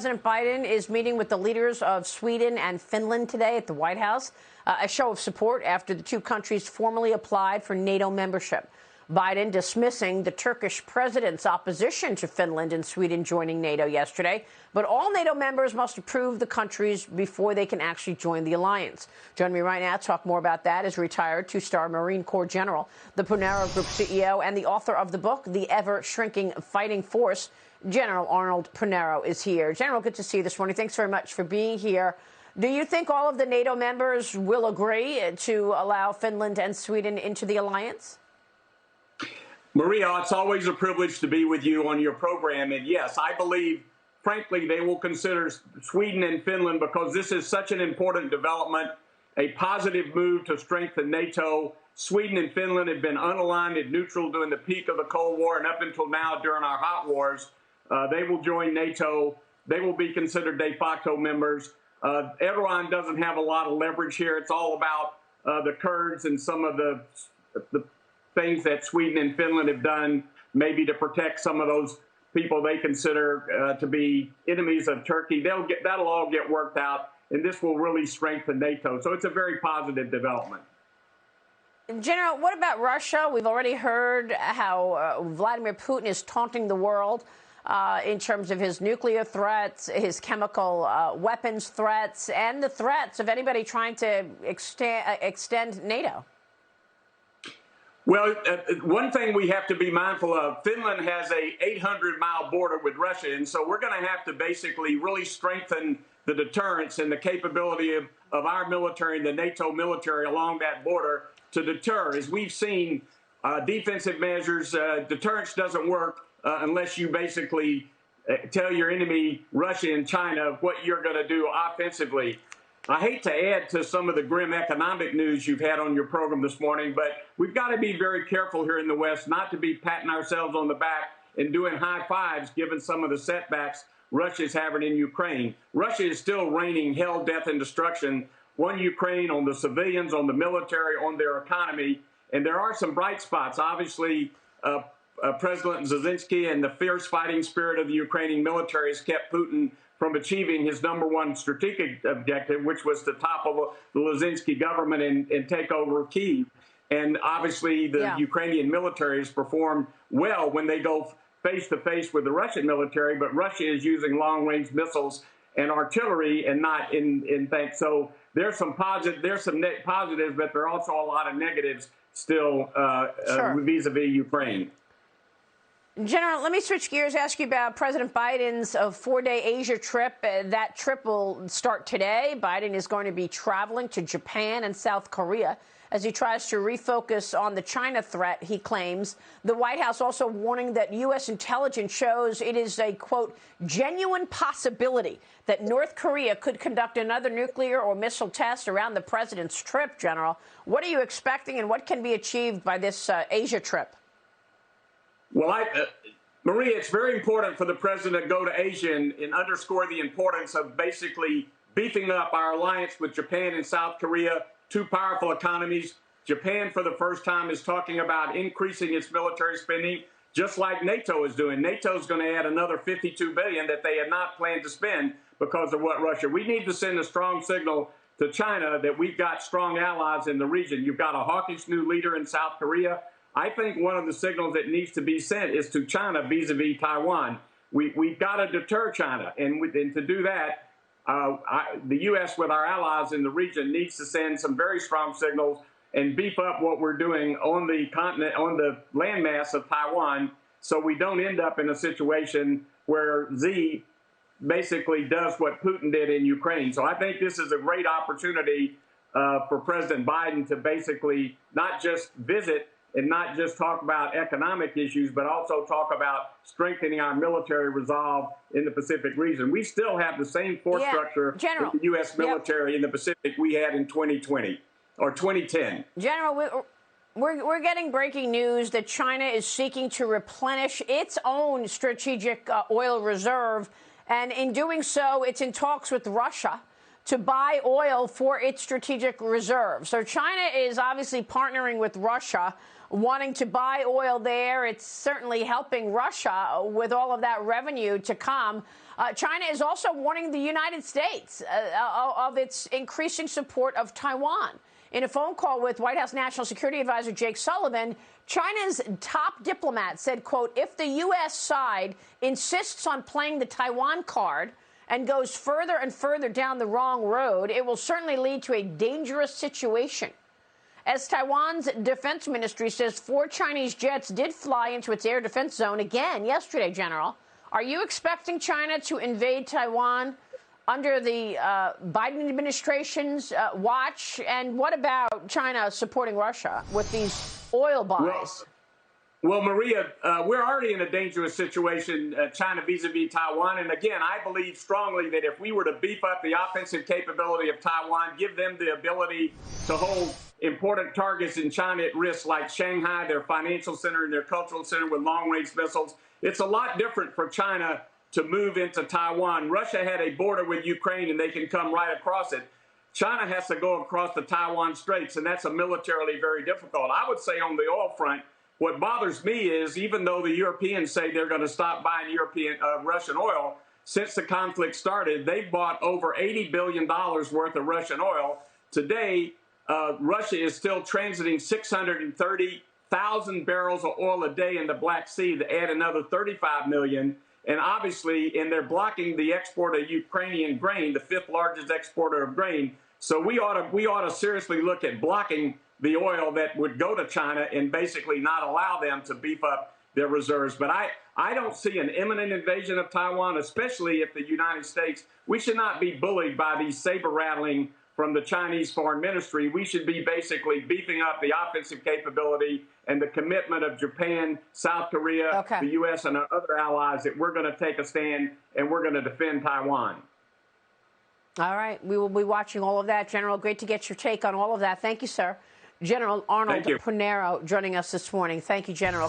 President Biden is meeting with the leaders of Sweden and Finland today at the White House, a show of support after the two countries formally applied for NATO membership. Biden dismissing the Turkish president's opposition to Finland and Sweden joining NATO yesterday. But all NATO members must approve the countries before they can actually join the alliance. Joining me right now to talk more about that is retired two-star Marine Corps General, the Punaro Group CEO, and the author of the book, The Ever-Shrinking Fighting Force. General Arnold Punaro is here. General, good to see you this morning. Thanks very much for being here. Do you think all of the NATO members will agree to allow Finland and Sweden into the alliance? Maria, it's always a privilege to be with you on your program. And yes, I believe, frankly, they will consider Sweden and Finland because this is such an important development, a positive move to strengthen NATO. Sweden and Finland have been unaligned and neutral during the peak of the Cold War and up until now during our hot wars. They will join NATO. They will be considered de facto members. Erdogan doesn't have a lot of leverage here. It's all about the Kurds and some of the things that Sweden and Finland have done, maybe to protect some of those people they consider to be enemies of Turkey. That'll all get worked out, and this will really strengthen NATO. So it's a very positive development. General, what about Russia? We've already heard how Vladimir Putin is taunting the world in terms of his nuclear threats, his chemical weapons threats, and the threats of anybody trying to extend NATO. Well, one thing we have to be mindful of, Finland has a 800-mile border with Russia, and so we're going to have to basically really strengthen the deterrence and the capability of our military and the NATO military along that border to deter. As we've seen, defensive measures, deterrence doesn't work unless you basically tell your enemy, Russia and China, what you're going to do offensively. I hate to add to some of the grim economic news you've had on your program this morning, but we've got to be very careful here in the West not to be patting ourselves on the back and doing high fives given some of the setbacks Russia's having in Ukraine. Russia is still raining hell, death, and destruction on Ukraine, on the civilians, on the military, on their economy. And there are some bright spots. Obviously, President Zelensky and the fierce fighting spirit of the Ukrainian military has kept Putin from achieving his #1 strategic objective, which was to topple the Zelensky government and take over Kyiv. And obviously, the Ukrainian military has performed well when they go face-to-face with the Russian military, but Russia is using long-range missiles and artillery and not in tanks. So there's some net positives, but there are also a lot of negatives still vis-a-vis Ukraine. General, let me switch gears, ask you about President Biden's 4-day Asia trip. That trip will start today. Biden is going to be traveling to Japan and South Korea as he tries to refocus on the China threat, he claims. The White House also warning that U.S. intelligence shows it is a, quote, genuine possibility that North Korea could conduct another nuclear or missile test around the president's trip, General. What are you expecting and what can be achieved by this Asia trip? Well, Maria, it's very important for the president to go to Asia and underscore the importance of basically beefing up our alliance with Japan and South Korea, two powerful economies. Japan, for the first time, is talking about increasing its military spending, just like NATO is doing. NATO is going to add another $52 billion that they had not planned to spend because of what Russia. We need to send a strong signal to China that we've got strong allies in the region. You've got a hawkish new leader in South Korea. I think one of the signals that needs to be sent is to China vis-a-vis Taiwan. We've got to deter China, and to do that, the U.S. with our allies in the region needs to send some very strong signals and beef up what we're doing on the continent, on the landmass of Taiwan, so we don't end up in a situation where Xi basically does what Putin did in Ukraine. So I think this is a great opportunity for President Biden to basically not just visit and not just talk about economic issues, but also talk about strengthening our military resolve in the Pacific region. We still have the same force structure of the U.S. military in the Pacific we had in 2020 or 2010. General, we're getting breaking news that China is seeking to replenish its own strategic oil reserve. And in doing so, it's in talks with Russia to buy oil for its strategic reserve. So China is obviously partnering with Russia, wanting to buy oil there. It's certainly helping Russia with all of that revenue to come. China is also warning the United States of its increasing support of Taiwan. In a phone call with White House National Security Advisor Jake Sullivan, China's top diplomat said, quote, if the U.S. side insists on playing the Taiwan card and goes further and further down the wrong road, it will certainly lead to a dangerous situation. As Taiwan's defense ministry says, 4 Chinese jets did fly into its air defense zone again yesterday, General. Are you expecting China to invade Taiwan under the Biden administration's watch? And what about China supporting Russia with these oil buys? Well, Maria, we're already in a dangerous situation, China vis-a-vis Taiwan. And again, I believe strongly that if we were to beef up the offensive capability of Taiwan, give them the ability to hold important targets in China at risk, like Shanghai, their financial center and their cultural center with long-range missiles, it's a lot different for China to move into Taiwan. Russia had a border with Ukraine, and they can come right across it. China has to go across the Taiwan Straits, and that's militarily very difficult. I would say on the oil front, what bothers me is even though the Europeans say they're going to stop buying Russian oil, since the conflict started, they've bought over $80 billion worth of Russian oil. Today, Russia is still transiting 630,000 barrels of oil a day in the Black Sea to add another 35 million. And obviously, they're blocking the export of Ukrainian grain, the 5th largest exporter of grain. So we ought to seriously look at blocking the oil that would go to China and basically not allow them to beef up their reserves. But I don't see an imminent invasion of Taiwan, especially if the United States, we should not be bullied by these saber rattling from the Chinese foreign ministry. We should be basically beefing up the offensive capability and the commitment of Japan, South Korea, the U.S., and our other allies that we're going to take a stand and we're going to defend Taiwan. All right. We will be watching all of that, General. Great to get your take on all of that. Thank you, sir. General Arnold Punaro joining us this morning. Thank you, General.